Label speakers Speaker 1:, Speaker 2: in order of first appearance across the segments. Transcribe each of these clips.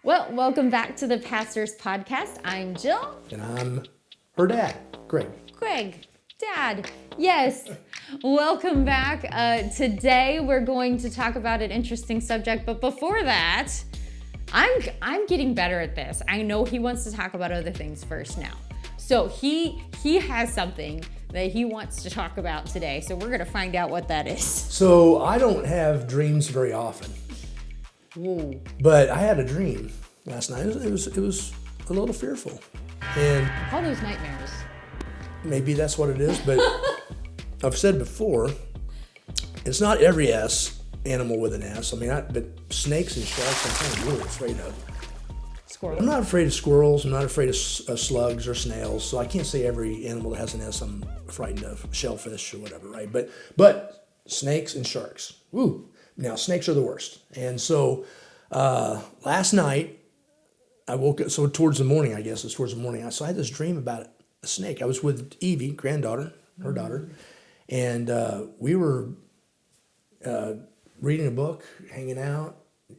Speaker 1: Well, welcome back to the Pastors Podcast. I'm Jill.
Speaker 2: And I'm her dad, Greg.
Speaker 1: Greg, Dad. Yes. Welcome back. Today we're going to talk about an interesting subject, but before that, I'm getting better at this. I know he wants to talk about other things first now. So he has something that he wants to talk about today. So we're going to find out what that is.
Speaker 2: So I don't have dreams very often.
Speaker 1: Whoa.
Speaker 2: But I had a dream last night. It was a little fearful. And
Speaker 1: Call those nightmares.
Speaker 2: maybe that's what it is, but I've said before, it's not every animal with an S. I mean, but snakes and sharks I'm kind of really afraid of.
Speaker 1: Squirrel.
Speaker 2: I'm not afraid of squirrels. I'm not afraid of slugs or snails. So I can't say every animal that has an S I'm frightened of. Shellfish or whatever, right? But snakes and sharks. Woo. Now, snakes are the worst. And so last night, I woke up, so towards the morning, I guess, it's towards the morning. So I had this dream about a snake. I was with Evie, granddaughter, her daughter, and we were reading a book, hanging out,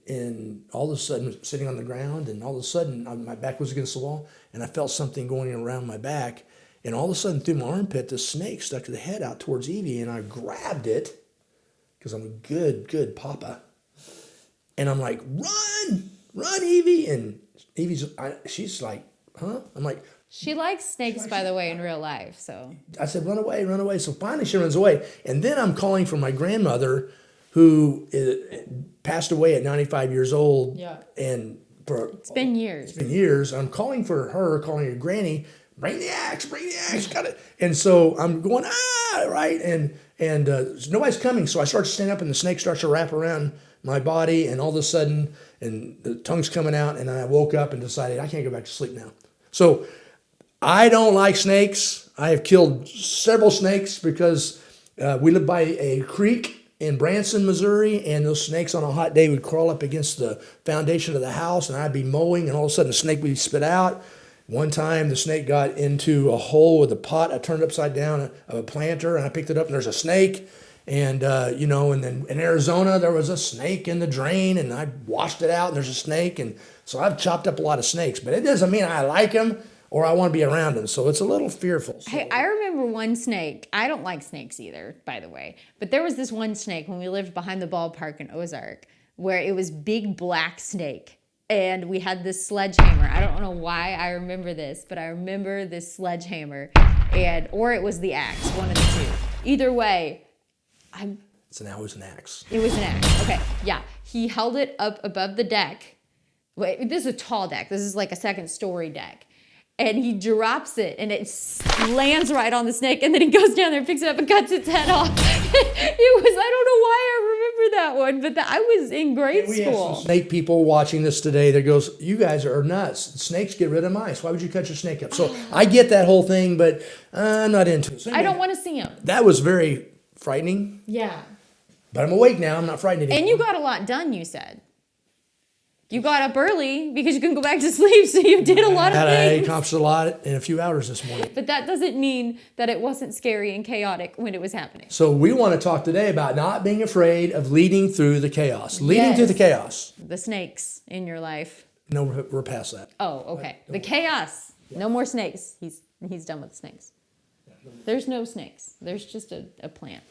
Speaker 2: and all of a sudden, sitting on the ground, and all of a sudden, my back was against the wall, and I felt something going around my back, and all of a sudden, through my armpit, the snake stuck the head out towards Evie, and I grabbed it, because I'm a good papa. And I'm like, run, Evie. And she's like, huh? I'm like.
Speaker 1: She likes snakes, by the way, in real life, so.
Speaker 2: I said, run away. So finally she runs away. And then I'm calling for my grandmother, who passed away at 95 years old.
Speaker 1: Yeah.
Speaker 2: And
Speaker 1: It's been years.
Speaker 2: I'm calling for her, calling her granny, bring the axe, got it. And so I'm going, right? And nobody's coming. So I start to stand up and the snake starts to wrap around my body. And all of a sudden, and the tongue's coming out. And I woke up and decided I can't go back to sleep now. So I don't like snakes. I have killed several snakes because we live by a creek in Branson, Missouri. And those snakes on a hot day would crawl up against the foundation of the house. And I'd be mowing and all of a sudden the snake would be spit out. One time the snake got into a hole with a pot I turned upside down of a planter and I picked it up and there's a snake. And, and then in Arizona there was a snake in the drain and I washed it out and there's a snake. And so I've chopped up a lot of snakes, but it doesn't mean I like them or I want to be around them. So it's a little fearful. So.
Speaker 1: Hey, I remember one snake. I don't like snakes either, by the way. But there was this one snake when we lived behind the ballpark in Ozark where it was big black snake. And we had this sledgehammer. I don't know why I remember this, but I remember this sledgehammer, or it was the axe, one of the two. Either way,
Speaker 2: It was an axe.
Speaker 1: It was an axe. Okay, yeah. He held it up above the deck. Wait, this is a tall deck. This is like a second story deck. And he drops it, and it lands right on the snake, and then he goes down there, picks it up, and cuts its head off. I don't know why I remember that one, but I was in grade
Speaker 2: we
Speaker 1: school.
Speaker 2: have some snake people watching this today that goes, you guys are nuts. Snakes get rid of mice. Why would you cut your snake up? So I get that whole thing, but I'm not into it. So
Speaker 1: I don't want to see him.
Speaker 2: That was very frightening,
Speaker 1: Yeah.
Speaker 2: but I'm awake now. I'm not frightened anymore.
Speaker 1: And you got a lot done, you said. You got up early because you couldn't go back to sleep, so you did a lot of
Speaker 2: I
Speaker 1: things.
Speaker 2: accomplished a lot in a few hours this morning.
Speaker 1: But that doesn't mean that it wasn't scary and chaotic when it was happening.
Speaker 2: So we want to talk today about not being afraid of leading through the chaos. Leading
Speaker 1: Yes.
Speaker 2: through the chaos.
Speaker 1: The snakes in your life.
Speaker 2: No, we're past that.
Speaker 1: Oh, okay. The chaos. No more snakes. He's done with the snakes. There's no snakes. There's just a plant.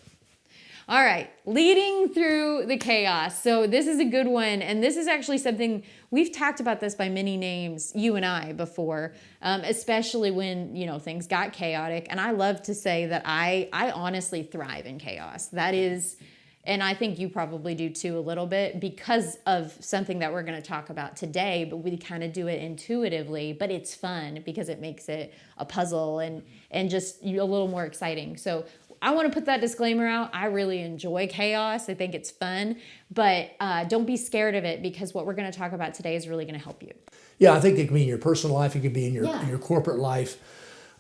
Speaker 1: All right, leading through the chaos. So this is a good one, and this is actually something we've talked about this by many names, you and I, before, especially when things got chaotic. And I love to say that I honestly thrive in chaos. That is, and I think you probably do too a little bit because of something that we're going to talk about today. But we kind of do it intuitively, but it's fun because it makes it a puzzle and just a little more exciting. So I want to put that disclaimer out. I really enjoy chaos. I think it's fun, but don't be scared of it because what we're going to talk about today is really going to help you.
Speaker 2: Yeah, I think it can be in your personal life. It can be in your corporate life.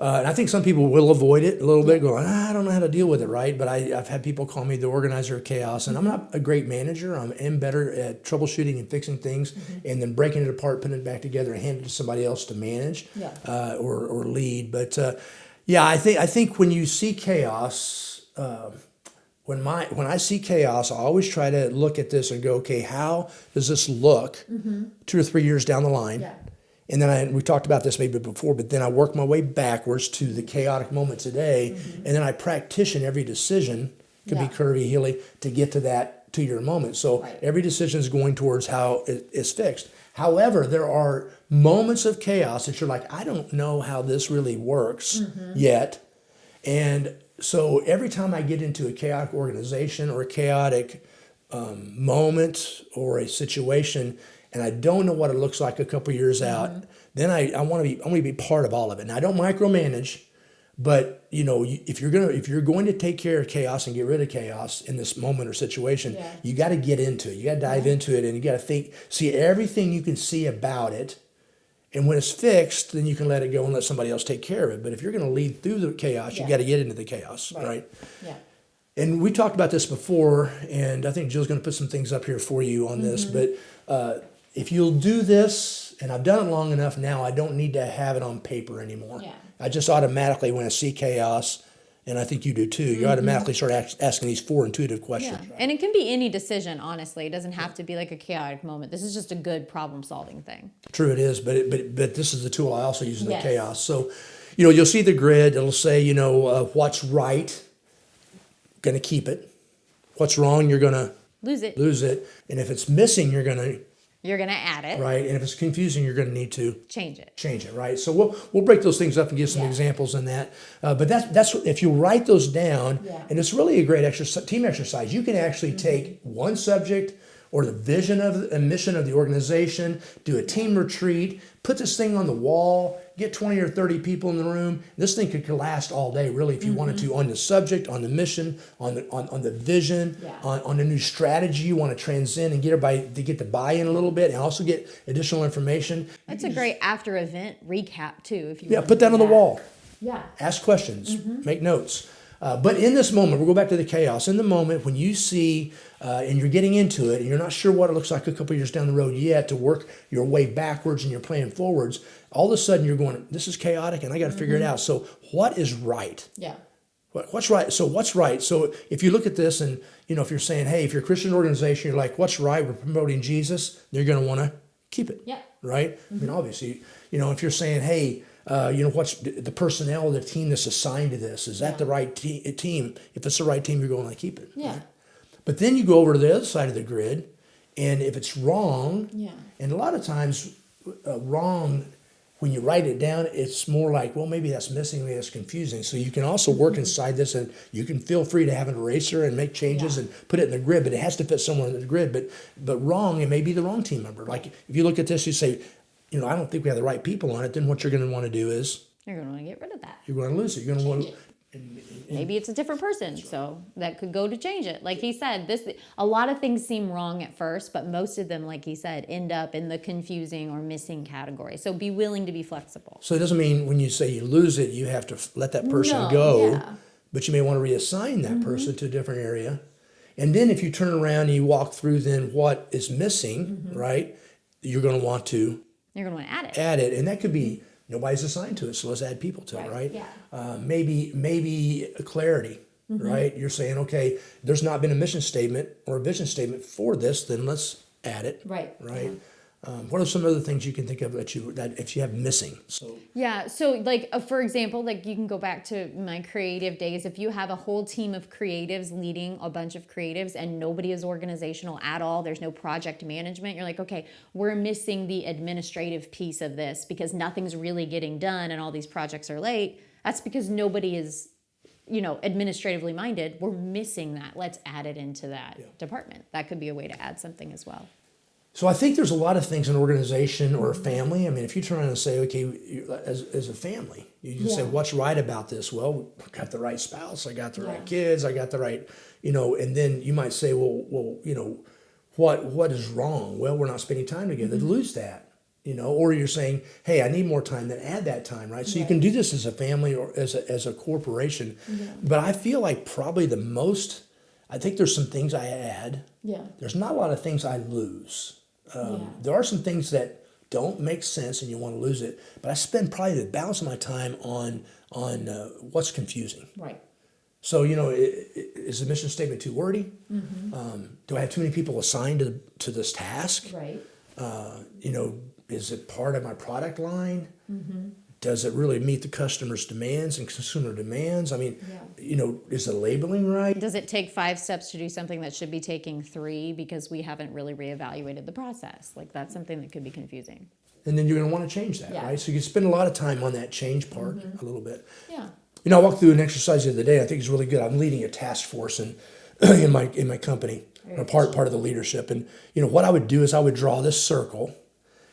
Speaker 2: And I think some people will avoid it a little bit, going, I don't know how to deal with it, right? But I've had people call me the organizer of chaos, and I'm not a great manager. I'm better at troubleshooting and fixing things, and then breaking it apart, putting it back together, and handing it to somebody else to manage or lead. But I think when you see chaos, when I see chaos, I always try to look at this and go, okay, how does this look 2 or 3 years down the line?
Speaker 1: Yeah.
Speaker 2: And then we talked about this maybe before, but then I work my way backwards to the chaotic moment today, and then I practice every decision, could
Speaker 1: Yeah.
Speaker 2: be curvy, hilly, to get to that 2 year moment. So
Speaker 1: Right.
Speaker 2: every decision is going towards how it is fixed. However, there are moments of chaos that you're like, I don't know how this really works yet. And so every time I get into a chaotic organization or a chaotic moment or a situation, and I don't know what it looks like a couple years out, then I want to be part of all of it. And I don't micromanage, but if you're going to take care of chaos and get rid of chaos in this moment or situation,
Speaker 1: Yeah.
Speaker 2: you got to get into it. You got to dive into it, and you got to see everything you can see about it. And when it's fixed, then you can let it go and let somebody else take care of it. But if you're going to lead through the chaos,
Speaker 1: Yeah.
Speaker 2: you got to get into the chaos, right?
Speaker 1: Yeah.
Speaker 2: And we talked about this before, and I think Jill's going to put some things up here for you on this. But if you'll do this, and I've done it long enough now, I don't need to have it on paper anymore.
Speaker 1: Yeah.
Speaker 2: I just automatically, when I see chaos, and I think you do too, you automatically start asking these 4 intuitive questions.
Speaker 1: Yeah. And it can be any decision, honestly. It doesn't have to be like a chaotic moment. This is just a good problem solving thing.
Speaker 2: True, it is, but this is the tool I also use in the
Speaker 1: Yes.
Speaker 2: chaos. So, you'll see the grid. It'll say, what's right, going to keep it. What's wrong, you're going to
Speaker 1: Lose it.
Speaker 2: lose it. And if it's missing, you're going to,
Speaker 1: You're going to add it.
Speaker 2: right? And if it's confusing, you're going to need to
Speaker 1: Change it.
Speaker 2: change it, right? So we'll break those things up and give some
Speaker 1: Yeah.
Speaker 2: examples in that. But that's if you write those down,
Speaker 1: Yeah.
Speaker 2: and it's really a great team exercise. You can actually take one subject or the vision of a mission of the organization, do a team retreat, put this thing on the wall, get 20 or 30 people in the room. This thing could last all day, really, if you wanted to, on the subject, on the mission, on the vision,
Speaker 1: Yeah.
Speaker 2: on a new strategy you want to transcend and get everybody to get the buy-in a little bit, and also get additional information.
Speaker 1: That's a great after event recap, too. If you
Speaker 2: Yeah,
Speaker 1: want
Speaker 2: put
Speaker 1: to
Speaker 2: that
Speaker 1: do
Speaker 2: on the wall.
Speaker 1: Yeah.
Speaker 2: Ask questions, make notes. But in this moment, we'll go back to the chaos. In the moment when you see and you're getting into it and you're not sure what it looks like a couple years down the road yet to work your way backwards and you're playing forwards, all of a sudden you're going, this is chaotic and I got to figure it out. So what is right?
Speaker 1: Yeah.
Speaker 2: What's right? So what's right? So if you look at this and, if you're saying, hey, if you're a Christian organization, you're like, what's right? We're promoting Jesus. They're going to want to keep it.
Speaker 1: Yeah.
Speaker 2: Right? I mean, obviously, if you're saying, hey, what's the personnel, the team that's assigned to this? Is that the right team? If it's the right team, you're going to keep it.
Speaker 1: Yeah.
Speaker 2: Right? But then you go over to the other side of the grid, and if it's wrong,
Speaker 1: Yeah.
Speaker 2: and a lot of times wrong, when you write it down, it's more like, well, maybe that's missing, maybe that's confusing. So you can also work inside this, and you can feel free to have an eraser and make changes
Speaker 1: Yeah.
Speaker 2: and put it in the grid, but it has to fit somewhere in the grid. But wrong, it may be the wrong team member. Like if you look at this, you say, I don't think we have the right people on it. Then what you're going to want to do is
Speaker 1: You're going to want to get rid of that.
Speaker 2: you're going to lose it. You're going to want to.
Speaker 1: Maybe it's a different person, so that could go to change it. Like he said, a lot of things seem wrong at first, but most of them, like he said, end up in the confusing or missing category. So be willing to be flexible.
Speaker 2: So it doesn't mean when you say you lose it, you have to let that person
Speaker 1: No,
Speaker 2: go.
Speaker 1: yeah.
Speaker 2: But you may want to reassign that person to a different area. And then if you turn around and you walk through then what is missing, right, you're going to want to
Speaker 1: You're going to want to add it.
Speaker 2: add it. And that could be nobody's assigned to it, so let's add people to it, right?
Speaker 1: Yeah.
Speaker 2: Maybe a clarity, right? You're saying, okay, there's not been a mission statement or a vision statement for this, then let's add it.
Speaker 1: Right.
Speaker 2: Right. What are some other things you can think of that if you have missing? So
Speaker 1: Yeah. So, like, for example, like you can go back to my creative days. If you have a whole team of creatives leading a bunch of creatives and nobody is organizational at all, there's no project management, you're like, okay, we're missing the administrative piece of this because nothing's really getting done and all these projects are late. That's because nobody is, administratively minded. We're missing that. Let's add it into that department. That could be a way to add something as well.
Speaker 2: So I think there's a lot of things in an organization or a family. I mean, if you turn around and say, okay, as a family, you can say, what's right about this? Well, I got the right spouse, I got the right kids, I got the right, and then you might say, well, what is wrong? Well, we're not spending time together. Lose that, or you're saying, hey, I need more time, then add that time, right? So you can do this as a family or as a corporation. But I feel like probably I think there's some things I add.
Speaker 1: Yeah.
Speaker 2: There's not a lot of things I lose. There are some things that don't make sense and you want to lose it, but I spend probably the balance of my time on what's confusing.
Speaker 1: Right.
Speaker 2: So, is the mission statement too wordy? Do I have too many people assigned to this task?
Speaker 1: Right.
Speaker 2: Is it part of my product line? Does it really meet the customer's demands and consumer demands? I mean, is the labeling right?
Speaker 1: Does it take 5 steps to do something that should be taking 3 because we haven't really reevaluated the process? Like, that's something that could be confusing.
Speaker 2: And then you're going to want to change that,
Speaker 1: Yeah.
Speaker 2: right? So you spend a lot of time on that change part a little bit.
Speaker 1: Yeah.
Speaker 2: I walked through an exercise the other day. I think it's really good. I'm leading a task force in my company, or part of the leadership. And what I would do is I would draw this circle,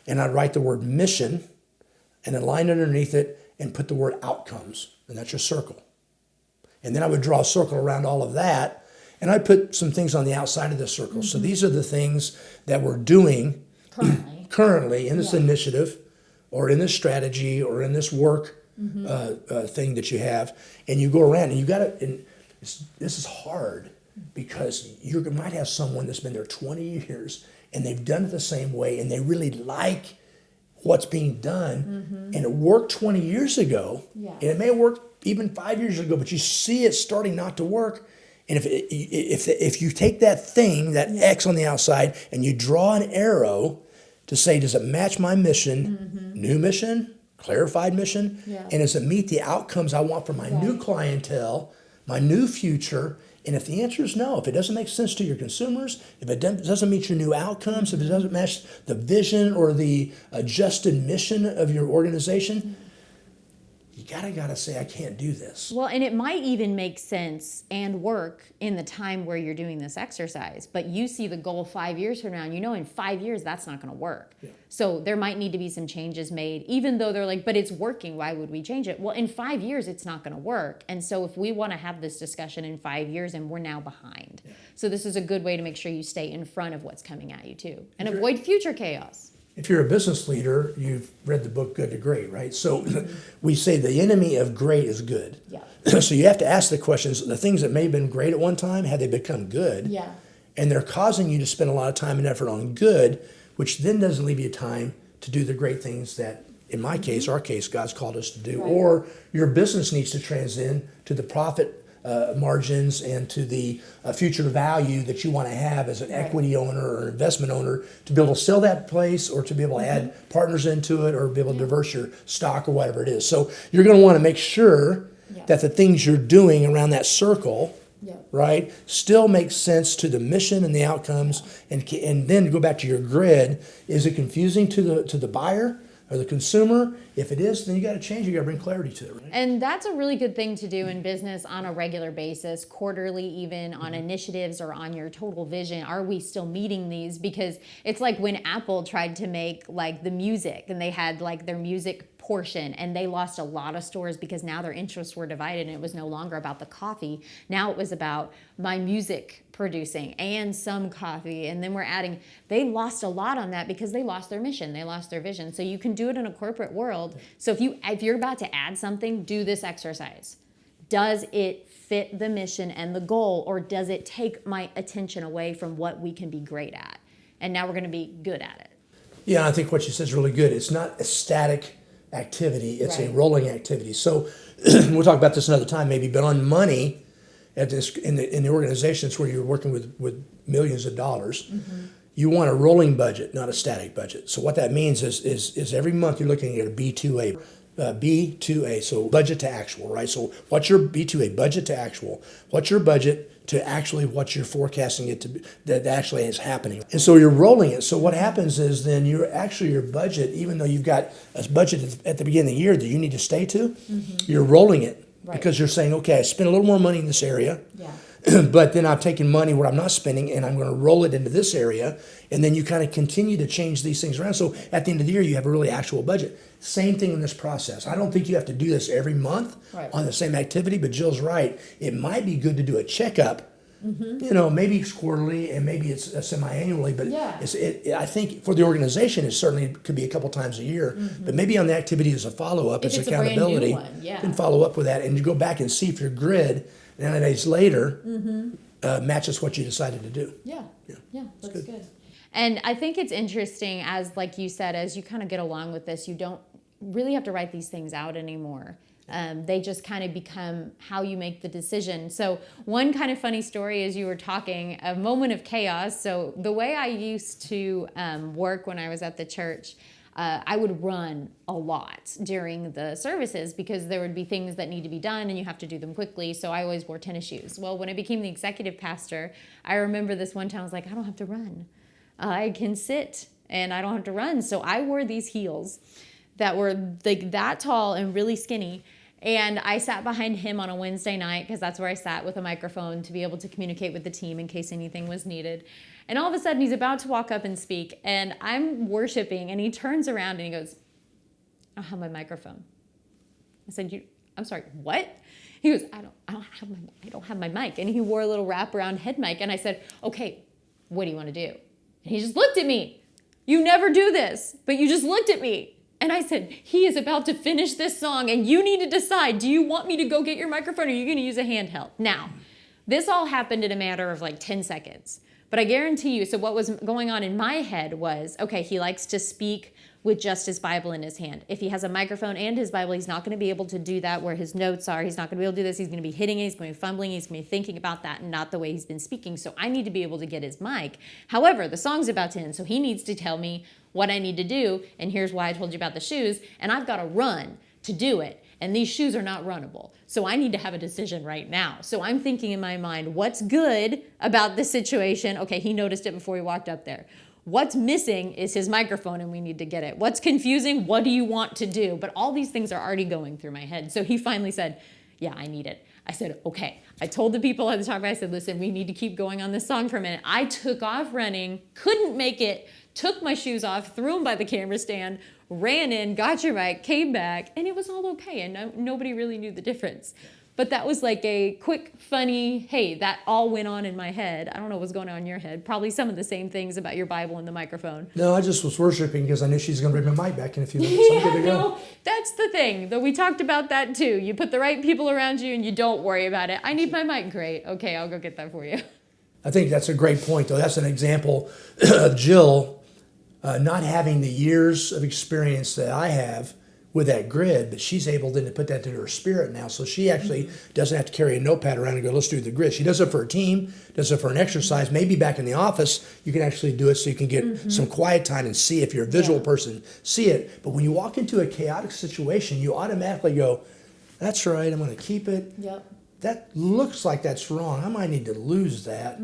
Speaker 2: and I'd write the word mission, and then line underneath it, and put the word outcomes, and that's your circle. And then I would draw a circle around all of that, and I'd put some things on the outside of this circle. So these are the things that we're doing currently in this initiative, or in this strategy, or in this work thing that you have, and you go around and you got to. And this is hard because you might have someone that's been there 20 years and they've done it the same way, and they really like what's being done, and it worked 20 years ago, and it may work even 5 years ago, but you see it starting not to work. And if you take that thing, that X on the outside, and you draw an arrow to say, does it match my mission, new mission, clarified mission, and does it meet the outcomes I want for my new clientele, my new future? And if the answer is no, if it doesn't make sense to your consumers, if it doesn't meet your new outcomes, if it doesn't match the vision or the adjusted mission of your organization, you gotta say, I can't do this.
Speaker 1: Well, and it might even make sense and work in the time where you're doing this exercise, but you see the goal 5 years from now, and in 5 years that's not going to work. Yeah. So there might need to be some changes made, even though they're like, but it's working, why would we change it? Well, in 5 years it's not going to work. And so if we want to have this discussion in 5 years, and we're now behind. Yeah. So this is a good way to make sure you stay in front of what's coming at you too, and avoid future chaos.
Speaker 2: If you're a business leader, you've read the book Good to Great, right? So we say the enemy of great is good.
Speaker 1: Yeah.
Speaker 2: So you have to ask the questions, the things that may have been great at one time, have they become good?
Speaker 1: Yeah.
Speaker 2: And they're causing you to spend a lot of time and effort on good, which then doesn't leave you time to do the great things that, in my case, our case, God's called us to do. Right. Or your business needs to transcend to the profit margins and to the future value that you want to have as an equity owner or investment owner, to be able to sell that place, or to be able to add partners into it, or be able to diverse your stock or whatever it is. So you're going to want to make sure that the things you're doing around that circle, right, still make sense to the mission and the outcomes. And then to go back to your grid, is it confusing to the buyer or the consumer? If it is, then you got to change it. You got to bring clarity to it. Right?
Speaker 1: And that's a really good thing to do in business on a regular basis, quarterly, even on initiatives or on your total vision. Are we still meeting these? Because it's like when Apple tried to make like the music, and they had like their music portion, and they lost a lot of stores because now their interests were divided, and it was no longer about the coffee. Now it was about my music producing and some coffee, and then we're adding. They lost a lot on that because they lost their mission, they lost their vision. So you can do it in a corporate world. So if you're about to add something, do this exercise. Does it fit the mission and the goal, or does it take my attention away from what we can be great at? And now we're going to be good at it.
Speaker 2: Yeah, I think what you said is really good. It's not a static activity, it's a rolling activity. So we'll talk about this another time maybe, but on money, in the organizations where you're working with millions of dollars, you want a rolling budget, not a static budget. So what that means is every month you're looking at a B2A. B2A, so budget to actual, right? So what's your B2A, budget to actual? What's your budget to actually what you're forecasting it to be, that actually is happening? And so you're rolling it. So what happens is then your budget, even though you've got a budget at the beginning of the year that you need to stay to, you're rolling it because you're saying, okay, I spent a little more money in this area. Yeah. But then I'm taking money where I'm not spending, and I'm going to roll it into this area. And then you kind of continue to change these things around. So at the end of the year, you have a really actual budget. Same thing in this process. I don't think you have to do this every month on the same activity, but Jill's right. It might be good to do a checkup. Maybe it's quarterly and maybe it's semi-annually, but I think for the organization, it certainly could be a couple times a year. But maybe on the activity as a follow-up, as accountability, you can follow up with that and you go back and see if your grid 9 days later matches what you decided to do.
Speaker 1: Yeah, that's good. And I think it's interesting, as like you said, as you kind of get along with this, you don't really have to write these things out anymore. They just kind of become how you make the decision. So one kind of funny story as you were talking, a moment of chaos. So the way I used to work when I was at the church, I would run a lot during the services because there would be things that need to be done and you have to do them quickly. So I always wore tennis shoes. Well, when I became the executive pastor, I remember this one time I was like, I don't have to run. I can sit and I don't have to run. So I wore these heels that were like that tall and really skinny. And I sat behind him on a Wednesday night because that's where I sat with a microphone to be able to communicate with the team in case anything was needed. And all of a sudden, he's about to walk up and speak, and I'm worshiping, and he turns around and he goes, I don't have my microphone. I said, I'm sorry, what? He goes, I don't have my mic. And he wore a little wraparound head mic, and I said, okay, what do you want to do? And he just looked at me. You never do this, but you just looked at me. And I said, he is about to finish this song and you need to decide, do you want me to go get your microphone or are you going to use a handheld? Now, this all happened in a matter of like 10 seconds. But I guarantee you, so what was going on in my head was, okay, he likes to speak with just his Bible in his hand. If he has a microphone and his Bible, he's not going to be able to do that where his notes are. He's not going to be able to do this. He's going to be hitting it. He's going to be fumbling. He's going to be thinking about that and not the way he's been speaking. So I need to be able to get his mic. However, the song's about to end, so he needs to tell me what I need to do. And here's why I told you about the shoes. And I've got to run to do it. And these shoes are not runnable. So I need to have a decision right now. So I'm thinking in my mind, what's good about this situation? Okay, he noticed it before he walked up there. What's missing is his microphone and we need to get it. What's confusing? What do you want to do? But all these things are already going through my head. So he finally said, yeah, I need it. I said, okay. I told the people at the talk, I said, listen, we need to keep going on this song for a minute. I took off running, couldn't make it, took my shoes off, threw them by the camera stand, ran in, got your mic, came back, and it was all okay. And nobody really knew the difference. But that was like a quick, funny, hey, that all went on in my head. I don't know what's going on in your head. Probably some of the same things about your Bible and the microphone.
Speaker 2: No, I just was worshiping because I knew she's going to bring my mic back in a few minutes. I'm good to go.
Speaker 1: No, that's the thing. Though we talked about that too. You put the right people around you and you don't worry about it. I need my mic. Great. Okay, I'll go get that for you.
Speaker 2: I think that's a great point, though. That's an example of Jill not having the years of experience that I have with that grid, but she's able then to put that into her spirit now. So she actually doesn't have to carry a notepad around and go, let's do the grid. She does it for a team, does it for an exercise. Maybe back in the office, you can actually do it so you can get some quiet time and see, if you're a visual person, see it. But when you walk into a chaotic situation, you automatically go, that's right, I'm going to keep it.
Speaker 1: Yep.
Speaker 2: That looks like that's wrong. I might need to lose that.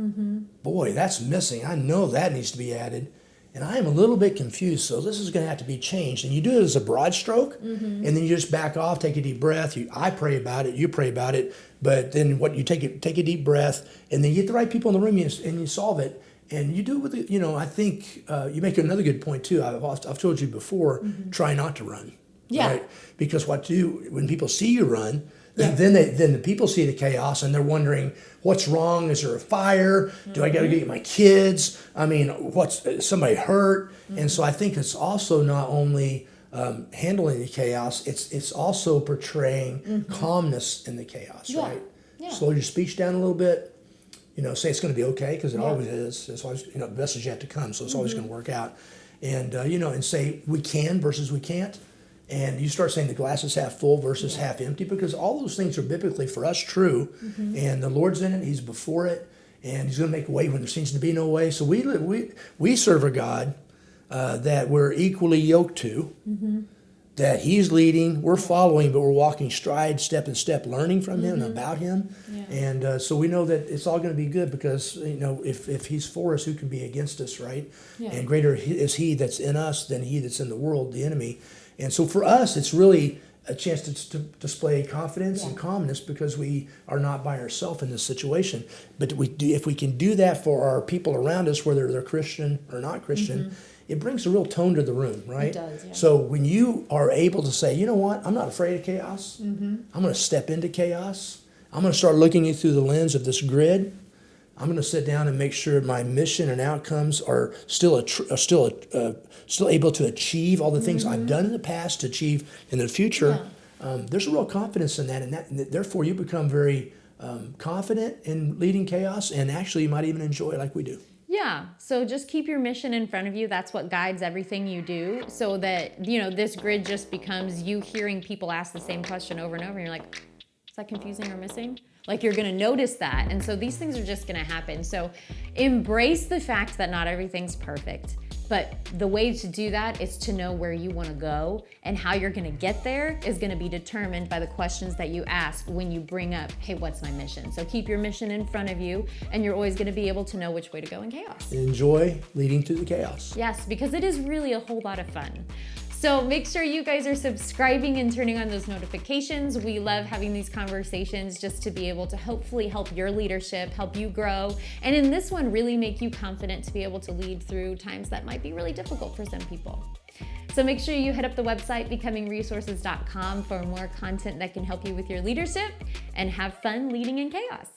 Speaker 2: Boy, that's missing. I know that needs to be added. And I am a little bit confused, so this is going to have to be changed. And you do it as a broad stroke, and then you just back off, take a deep breath. I pray about it, you pray about it, but then what you take a deep breath, and then you get the right people in the room, and you solve it. And you do it with, I think you make another good point too. I've told you before, try not to run.
Speaker 1: Yeah.
Speaker 2: Right? Because when people see you run, then the people see the chaos and they're wondering, what's wrong? Is there a fire? Do I got to get my kids? I mean, what's somebody hurt? And so I think it's also not only handling the chaos, it's also portraying calmness in the chaos, right?
Speaker 1: Yeah.
Speaker 2: Slow your speech down a little bit. Say it's going to be okay, because it always is. It's always, the best is yet to come, so it's always going to work out. And and say we can versus we can't. And you start saying the glass is half full versus half empty, because all those things are biblically for us true. And the Lord's in it, He's before it, and He's going to make a way when there seems to be no way. So we serve a God that we're equally yoked to, that He's leading, we're following, but we're walking stride, step in step, learning from Him and about Him. And so we know that it's all going to be good, because if He's for us, who can be against us, right? And greater is He that's in us than he that's in the world, the enemy. And so for us, it's really a chance to display confidence and calmness, because we are not by ourselves in this situation. But if we can do that for our people around us, whether they're Christian or not Christian, it brings a real tone to the room, right?
Speaker 1: It does, yeah.
Speaker 2: So when you are able to say, you know what, I'm not afraid of chaos. I'm going to step into chaos. I'm going to start looking through the lens of this grid. I'm going to sit down and make sure my mission and outcomes are still able to achieve all the things I've done in the past to achieve in the future. There's a real confidence in that, and therefore you become very confident in leading chaos, and actually you might even enjoy it like we do.
Speaker 1: Yeah. So just keep your mission in front of you. That's what guides everything you do. So that, this grid just becomes you hearing people ask the same question over and over. And you're like, is that confusing or missing? Like, you're going to notice that. And so these things are just going to happen. So embrace the fact that not everything's perfect. But the way to do that is to know where you want to go, and how you're going to get there is going to be determined by the questions that you ask when you bring up, hey, what's my mission? So keep your mission in front of you, and you're always going to be able to know which way to go in chaos.
Speaker 2: Enjoy leading through the chaos.
Speaker 1: Yes, because it is really a whole lot of fun. So make sure you guys are subscribing and turning on those notifications. We love having these conversations just to be able to hopefully help your leadership, help you grow, and in this one, really make you confident to be able to lead through times that might be really difficult for some people. So make sure you hit up the website, becomingresources.com, for more content that can help you with your leadership, and have fun leading in chaos.